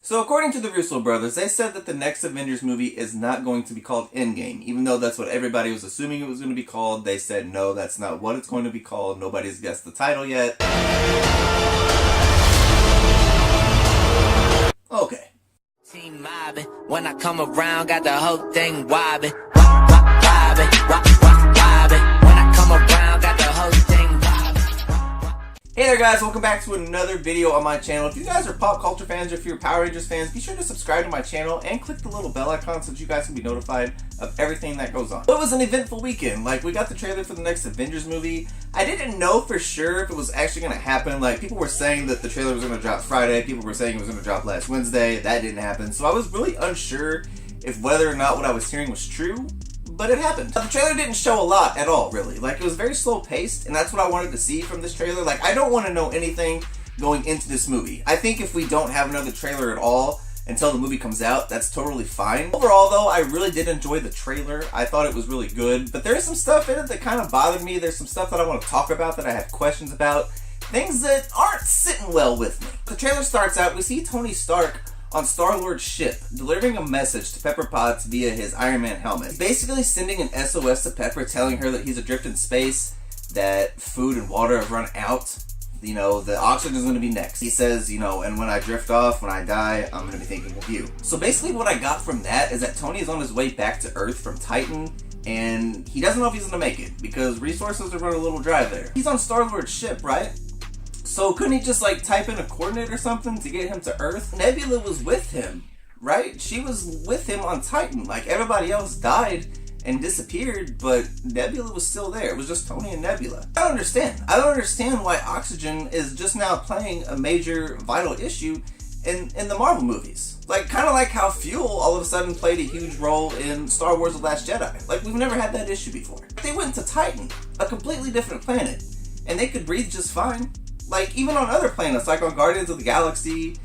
So according to the Russo brothers, they said that the next Avengers movie is not going to be called Endgame. Even though that's what everybody was assuming it was going to be called, they said no, that's not what it's going to be called. Nobody's guessed the title yet. Okay. Team mobbing, when I come around, got the whole thing wobbing. Wobbing, wobbing. When I come around, got the whole thing wobbing. Hey there guys, welcome back to another video on my channel. If you guys are pop culture fans or if you're Power Rangers fans, be sure to subscribe to my channel and click the little bell icon so that you guys can be notified of everything that goes on. It was an eventful weekend. Like, we got the trailer for the next Avengers movie. I didn't know for sure if it was actually going to happen. Like, people were saying that the trailer was going to drop Friday. People were saying it was going to drop last Wednesday. That didn't happen. So I was really unsure if whether or not what I was hearing was true. But it happened. The trailer didn't show a lot at all, really. Like, it was very slow paced, and that's what I wanted to see from this trailer. Like, I don't want to know anything going into this movie. I think if we don't have another trailer at all until the movie comes out, that's totally fine. Overall, though, I really did enjoy the trailer. I thought it was really good, but there's some stuff in it that kind of bothered me. There's some stuff that I want to talk about that I have questions about. Things that aren't sitting well with me. The trailer starts out, we see Tony Stark on Star-Lord's ship, delivering a message to Pepper Potts via his Iron Man helmet. He's basically sending an SOS to Pepper, telling her that he's adrift in space, that food and water have run out, you know, the oxygen is going to be next. He says, you know, and when I drift off, when I die, I'm going to be thinking of you. So basically what I got from that is that Tony is on his way back to Earth from Titan, and he doesn't know if he's going to make it, because resources are running a little dry there. He's on Star-Lord's ship, right? So couldn't he just like type in a coordinate or something to get him to Earth? Nebula was with him, right? She was with him on Titan. Like, everybody else died and disappeared, but Nebula was still there. It was just Tony and Nebula. I don't understand. I don't understand why oxygen is just now playing a major vital issue in the Marvel movies. Like, kind of like how fuel all of a sudden played a huge role in Star Wars The Last Jedi. Like, we've never had that issue before. They went to Titan, a completely different planet, and they could breathe just fine. Like, even on other planets, like on Guardians of the Galaxy,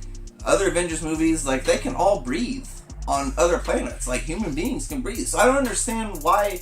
other Avengers movies, like, they can all breathe on other planets. Like, human beings can breathe. So I don't understand why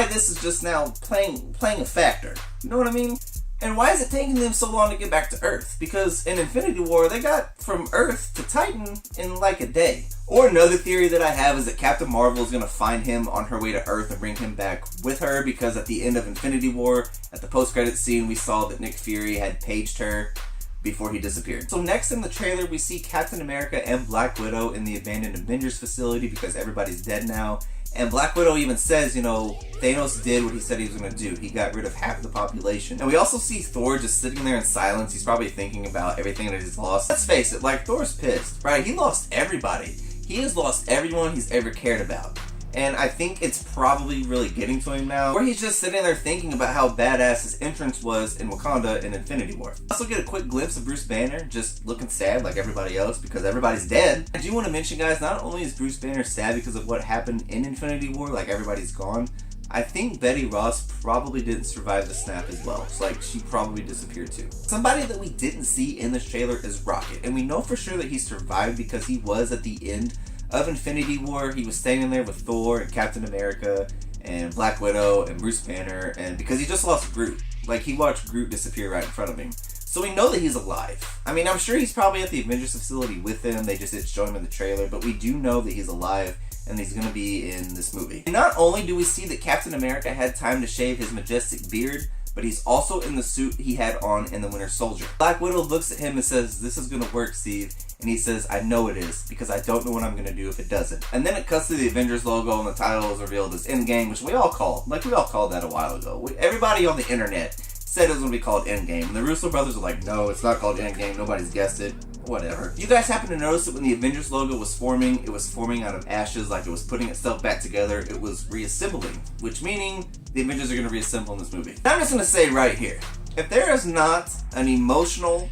this is just now playing a factor. You know what I mean? And why is it taking them so long to get back to Earth? Because in Infinity War, they got from Earth to Titan in like a day. Or another theory that I have is that Captain Marvel is going to find him on her way to Earth and bring him back with her, because at the end of Infinity War, at the post-credits scene, we saw that Nick Fury had paged her before he disappeared. So next in the trailer, we see Captain America and Black Widow in the abandoned Avengers facility because everybody's dead now. And Black Widow even says, you know, Thanos did what he said he was going to do. He got rid of half the population. And we also see Thor just sitting there in silence. He's probably thinking about everything that he's lost. Let's face it, like, Thor's pissed, right? He lost everybody. He has lost everyone he's ever cared about. And I think it's probably really getting to him now, where he's just sitting there thinking about how badass his entrance was in Wakanda in Infinity War. Also get a quick glimpse of Bruce Banner just looking sad like everybody else because everybody's dead. I do want to mention, guys, not only is Bruce Banner sad because of what happened in Infinity War, like everybody's gone, I think Betty Ross probably didn't survive the snap as well. It's like she probably disappeared too. Somebody that we didn't see in this trailer is Rocket, and we know for sure that he survived because he was at the end of Infinity War. He was standing there with Thor and Captain America and Black Widow and Bruce Banner, and because he just lost Groot. Like, he watched Groot disappear right in front of him. So we know that he's alive. I mean, I'm sure he's probably at the Avengers facility with them. They just didn't show him in the trailer, but we do know that he's alive and he's going to be in this movie. And not only do we see that Captain America had time to shave his majestic beard, but he's also in the suit he had on in The Winter Soldier. Black Widow looks at him and says, "This is gonna work, Steve." And he says, "I know it is, because I don't know what I'm gonna do if it doesn't." And then it cuts to the Avengers logo and the title is revealed as Endgame, which we all called. Like, we all called that a while ago. Everybody on the internet said it was gonna be called Endgame. And the Russo brothers were like, no, it's not called Endgame. Nobody's guessed it. Whatever. You guys happen to notice that when the Avengers logo was forming, it was forming out of ashes, like it was putting itself back together. It was reassembling, which meaning the Avengers are going to reassemble in this movie. I'm just going to say right here, if there is not an emotional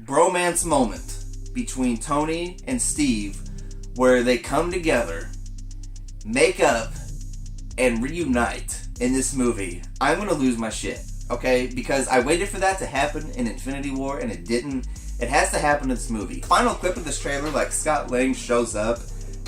bromance moment between Tony and Steve where they come together, make up, and reunite in this movie, I'm going to lose my shit, okay? Because I waited for that to happen in Infinity War and it didn't. It has to happen in this movie. Final clip of this trailer, like, Scott Lang shows up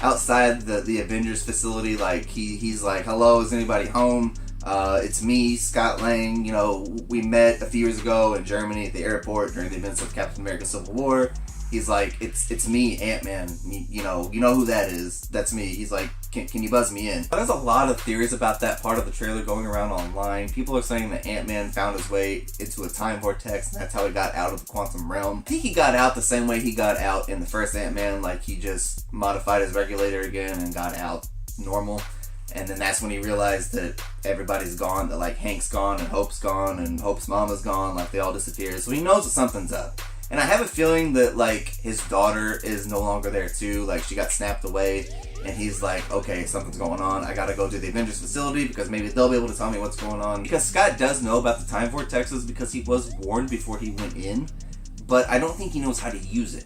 outside the Avengers facility. Like, he's like, "Hello, is anybody home? It's me, Scott Lang. You know, we met a few years ago in Germany at the airport during the events of Captain America Civil War." He's like, it's me, Ant-Man. You know who that is. That's me. He's like, can you buzz me in? There's a lot of theories about that part of the trailer going around online. People are saying that Ant-Man found his way into a time vortex, and that's how he got out of the quantum realm. I think he got out the same way he got out in the first Ant-Man, like he just modified his regulator again and got out normal. And then that's when he realized that everybody's gone, that like Hank's gone and Hope's mama's gone, like they all disappeared. So he knows that something's up. And I have a feeling that like his daughter is no longer there too, like she got snapped away, and he's like, okay, something's going on, I gotta go to the Avengers facility because maybe they'll be able to tell me what's going on. Because Scott does know about the time vortexes because he was warned before he went in, but I don't think he knows how to use it.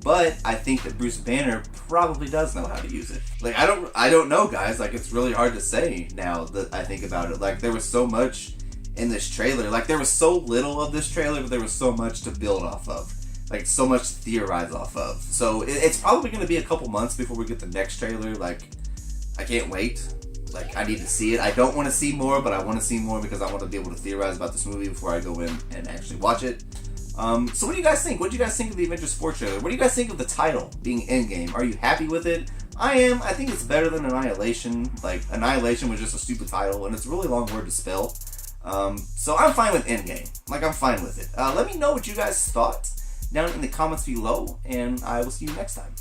But I think that Bruce Banner probably does know how to use it. Like, I don't know, guys. Like, it's really hard to say now that I think about it. Like, there was so much in this trailer. Like, there was so little of this trailer, but there was so much to build off of. Like, so much to theorize off of. So, it's probably going to be a couple months before we get the next trailer. Like, I can't wait. Like, I need to see it. I don't want to see more, but I want to see more because I want to be able to theorize about this movie before I go in and actually watch it. So what do you guys think? What do you guys think of the Avengers 4 trailer? What do you guys think of the title being Endgame? Are you happy with it? I am. I think it's better than Annihilation. Like, Annihilation was just a stupid title, and it's a really long word to spell. So I'm fine with Endgame. Like, I'm fine with it. Let me know what you guys thought down in the comments below, and I will see you next time.